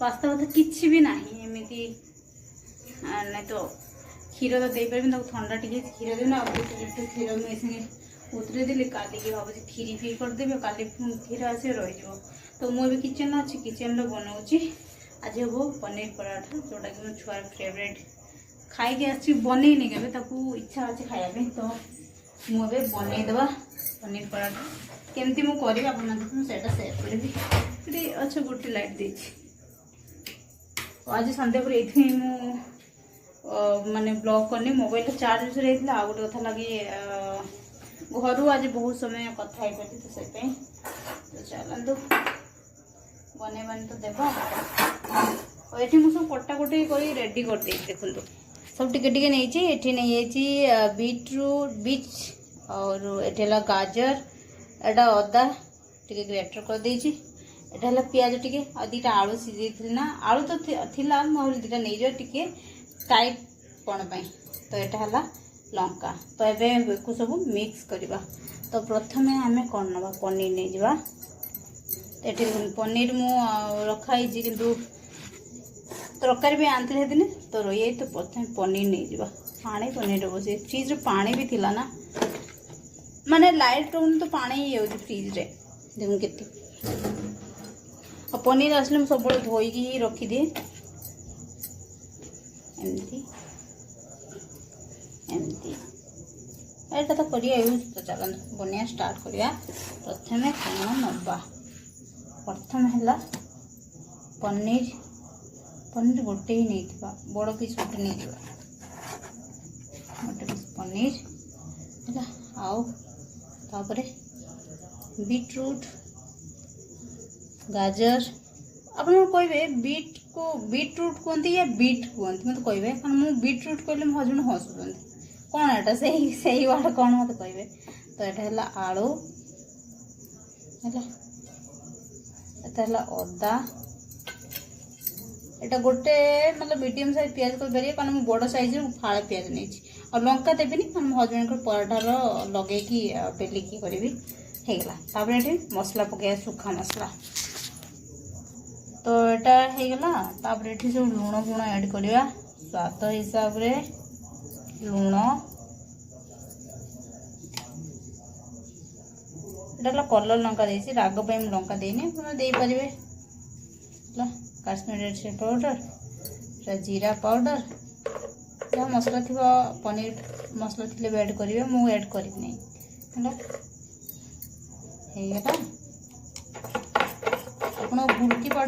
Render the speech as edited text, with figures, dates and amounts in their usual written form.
pasta बोधे किसी भी ना एमती नहीं तो क्षीर तो दे पारि ठंडा टी क्षीर देना क्षीर मुझे उतरे देली काली भाव खीरी फीरी करदेवी काली क्षीर आस रही तो मुझे किचन अच्छी किचन बनाऊँगी आज हम पनीर पराठा जोटा कि मो छुआर फेवरेट खाई आसी बनईनी के इच्छा अच्छे खायापी तो मुझे बनईदेवा पनीर पराठा केमती मुझे आपटा सेयार करी अच्छा गोटे लाइट दे आज सन्ध्या पर ये माने ब्लॉग करनी मोबाइल चार्ज रही आ गोटे कथा लगे घर आज बहुत समय कथा ही पार्टी तो से तो चलतु बने बने तो देव और ये मुझे सब कटाकटी कर रेडी कर देखूँ सब टिके टिके नहीं बीटरूट बीट और ये गाजर एटा अदा टिके ग्रेटर कर देछि एटा पियाज टिके आ दीटा आलू सीझे ना आलू तो थिला दीटा नहीं टिके टाइट कौन तो यहाँ लंका तो ये को सब मिक्स करवा तो प्रथमे आम कौन ना पनीर नहीं जावा तो ये पनीर मु रखाई किंतु तरकारी भी आनते दिन तो रही तो प्रथम पनीर नहीं जावा पानी पनीर बस फ्रिज पानी भी थिला ना माने लाइट रोन तो पानी ही हो फ्रिज रे देखो के पनीर आसले सब धोईकी ही रखीदिए एमती एमती एटा तो करिया यूज तो चल बनिया स्टार्ट करिया प्रथमे कौन नवा प्रथम है पनीर पनीर गोटे ही नहीं बड़ पीस गोटे नहीं गोटे पीस पनीर है आउ तापरे बीटरूट गाजर आप कहे बीटरूट कहते या बीट कहते मत कहे कारण मुझे बीटरूट कहले मो हजबैंड हसुँच कौन एटा से वार्ड कौन मत कहे तो यहाँ है आलू है अदा एटा गोटे मतलब मीडियम साइज प्याज कर पारे कारण मुझे बड़ साइज फाड़े प्याज नहीं और लंका देवी कारण मो हजबैंड पराठार लगे बेलिकी करी होगा ये मसला पकड़ा सुखा मसला तो यहाँ होगा ये सब लुण गुण ऐड करवा स्वाद हिसाब रे लुण एटा कलर लंका देसी राग पे लंका देनी दे पारे काश्मीर रेड चिली पाउडर जीरा पाउडर जहाँ मसला थी पनीर मसला थी ऐड करेंगे मुझे ऐड करी नहीं है आप बुड़की